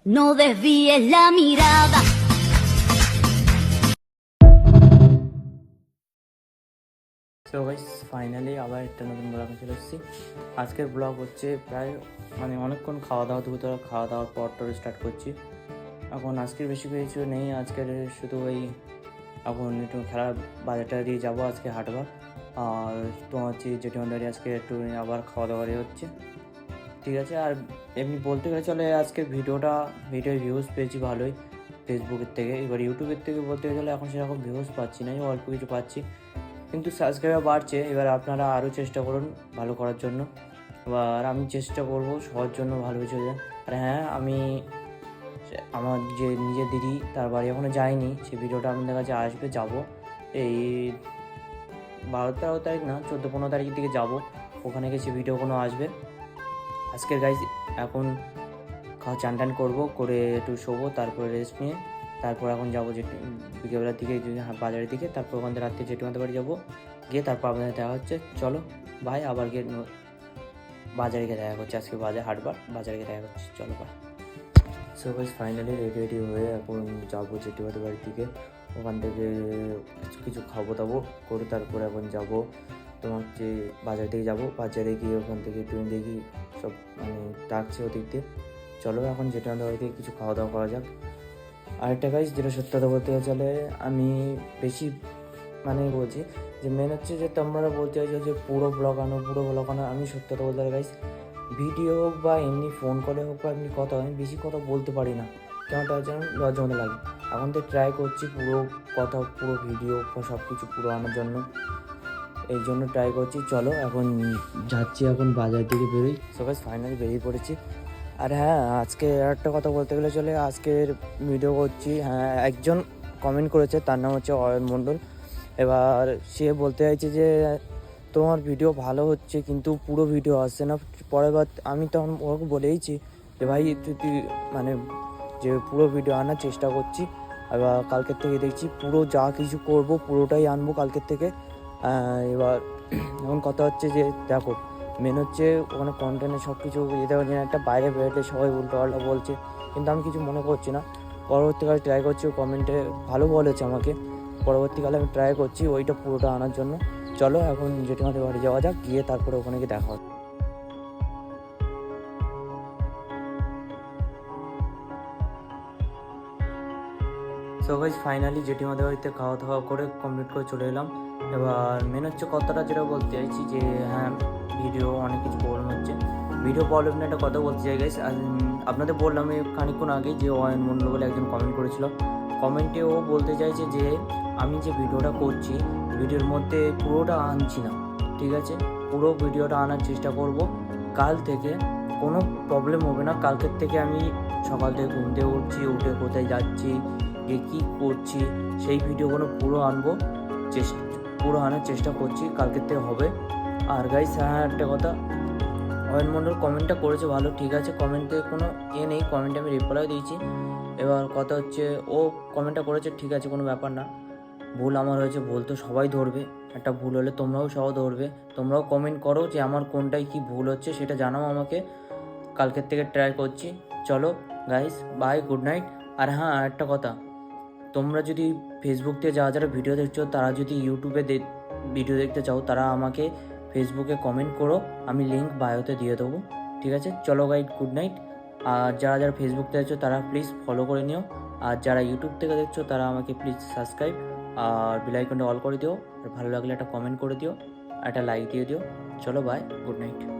No desvíes la mirada. So guys finally আবার একটা নতুন ব্লগ চলে এসেছি। আজকের ব্লগ হচ্ছে প্রায় অনেকক্ষণ খাওয়া দাওয়া দুপুর খাওয়া দাওয়ার পর স্টার্ট করছি। এখন আজকের বেশি কিছু নেই, আজকের শুধু ওই এখন একটু খেলার বাজারটা দিয়ে যাবো আজকে হাটবার। আর তোমার হচ্ছে জেঠিমাদারি আজকে একটু আবার খাওয়া দাওয়ারই হচ্ছে, ঠিক আছে। আর এমনি বলতে গেলে চলে আজকের ভিডিওর ভিউজ পেয়েছি ভালোই ফেসবুকের থেকে। এবার ইউটিউবের থেকে বলতে গেলে এখন সেরকম ভিউজ পাচ্ছি না, অল্প কিছু পাচ্ছি, কিন্তু সাবস্ক্রাইবার বাড়ছে। এবার আপনারা আরও চেষ্টা করুন ভালো করার জন্য, এবার আমি চেষ্টা করব সবার জন্য ভালো কিছু। আর হ্যাঁ, আমি আমার যে নিজের দিদি তার বাড়ি এখনও যাইনি, সেই ভিডিওটা আপনাদের কাছে আসবে, যাব এই 12-13 তারিখ না 14-15 তারিখের দিকে যাব, ওখানে গিয়ে সেই ভিডিও কোনো আসবে। আজকের গাইজ এখন চান টান করবো, করে একটু শোবো, তারপরে রেস্ট নিয়ে তারপর এখন যাবো যে বিকেলবেলার দিকে বাজারের দিকে, তারপর ওখান থেকে রাত্রে জেঠিমাদের বাড়ি যাবো, গিয়ে তারপর আপনাদের দেখা হচ্ছে। চলো ভাই, আবার গিয়ে বাজারে গিয়ে দেখা করছে, আজকে বাজারে গিয়ে দেখা করছি, চলো ভাই। সো গাইস ফাইনালি রেডি হয়ে এখন যাবো জেঠিমাদের বাড়ির দিকে, ওখান থেকে কিছু খাবো দাবো করে তারপরে এখন যাবো তোমার হচ্ছে বাজার থেকে যাবো। বাজারে গিয়ে ওখান থেকে একটু দেখি সব ডাকছে ওদিক দিয়ে, চলো এখন জেঠিমাদের বাড়ি থেকে কিছু খাওয়া দাওয়া করা যাক। আরেকটা গাইস যেটা সত্যি কথা বলতে চলে, আমি বেশি বলছি যে মেন হচ্ছে যে তোমরা বলতে চাইছো যে পুরো ব্লগ আনো। আমি সত্যি কথা বলতে গাইস, ভিডিও হোক বা এমনি ফোন কলে হোক বা এমনি কথা, আমি বেশি কথা বলতে পারি না, কেমনটা যেন লজ্জা মতো লাগে। এখন তো ট্রাই করছি পুরো কথা, পুরো ভিডিও সব কিছু পুরো আনার জন্য, এই জন্য ট্রাই করছি। চলো এখন যাচ্ছি, এখন বাজার দিকে বেরোই। সো গাইস ফাইনালি বেরিয়ে পড়েছি। আর হ্যাঁ, আজকে একটা কথা বলতে গেলে চলে, আজকের ভিডিও করছি। হ্যাঁ, একজন কমেন্ট করেছে, তার নাম হচ্ছে অয়ন মণ্ডল। এবার সে বলতে চাইছে যে তোমার ভিডিও ভালো হচ্ছে কিন্তু পুরো ভিডিও আসছে না। পরের বার আমি তখন ওকে বলেইছি যে ভাই তুই যে পুরো ভিডিও আনার চেষ্টা করছি, এবার কালকের থেকে দেখছি পুরো যা কিছু করব পুরোটাই আনবো কালকের থেকে। এবার এখন কথা হচ্ছে যে দেখো, মেন হচ্ছে ওখানে কন্টেন্টে সব কিছু একটা বাইরে বেরোলে সবাই উল্টোপাল্টা বলছে, কিন্তু আমি কিছু মনে করছি না। পরবর্তীকালে ট্রাই করছি, কমেন্টে ভালো বলেছে আমাকে, পরবর্তীকালে আমি ট্রাই করছি ওইটা পুরোটা আনার জন্য। চলো এখন জেঠিমাদের বাড়ি যাওয়া যাক, গিয়ে তারপরে ওখানে গিয়ে দেখা হবে। সো গাইস ফাইনালি জেঠিমাদের বাড়িতে খাওয়া দাওয়া করে কমপ্লিট করে চলে এলাম। এবার মেন হচ্ছে কথাটা যেটা বলতে চাইছি যে হ্যাঁ, ভিডিও অনেক কিছু প্রবলেম হচ্ছে, ভিডিও প্রবলেম নিয়ে একটা কথা বলতে চাই গাইস। আপনাদের বললাম এই খানিকক্ষণ আগে যে অয়ন মণ্ডল বলে একজন কমেন্ট করেছিল, কমেন্টে ও বলতে চাইছে যে আমি যে ভিডিওটা করছি ভিডিওর মধ্যে পুরোটা আনছি না, ঠিক আছে, পুরো ভিডিওটা আনার চেষ্টা করব। কাল থেকে কোনো প্রবলেম হবে না, কালকের থেকে আমি সকাল থেকে ঘুম থেকে উঠছি, উঠে কোথায় যাচ্ছি, কী করছি, সেই ভিডিওগুলো পুরো পুরো আনার চেষ্টা করছি, কালকের থেকে হবে। আর গাইস হ্যাঁ, একটা কথা, অয়ন মণ্ডল কমেন্টটা করেছে ভালো, ঠিক আছে, কমেন্টে কোনো নেই, কমেন্টে আমি রিপ্লাই দিয়েছি। এবার কথা হচ্ছে ও কমেন্টটা করেছে, ঠিক আছে, কোনো ব্যাপার না, ভুল আমার হয়েছে, ভুল তো সবাই ধরবে, একটা ভুল হলে তোমরাও সবাই ধরবে, তোমরাও কমেন্ট করো যে আমার কোনটায় কি ভুল হচ্ছে সেটা জানাও আমাকে, কালকের থেকে ট্রাই করছি। চলো গাইস, বাই, গুড নাইট। আর হ্যাঁ, একটা কথা, তোমরা যদি ফেসবুক থেকে যারা ভিডিও দেখছো, তারা যদি ইউটিউবে ভিডিও দেখতে চাও, তারা আমাকে ফেসবুকে কমেন্ট করো, আমি লিঙ্ক বায়োতে দিয়ে দেবো, ঠিক আছে। চলো গাইড, গুড নাইট। আর যারা ফেসবুক থেকে দেখছো তারা প্লিজ ফলো করে নিও, আর যারা ইউটিউব থেকে দেখছো তারা আমাকে প্লিজ সাবস্ক্রাইব আর বেল আইকনটা অল করে দিও, আর ভালো লাগলে একটা কমেন্ট করে দিও, একটা লাইক দিয়ে দিও। চলো বাই, গুড নাইট।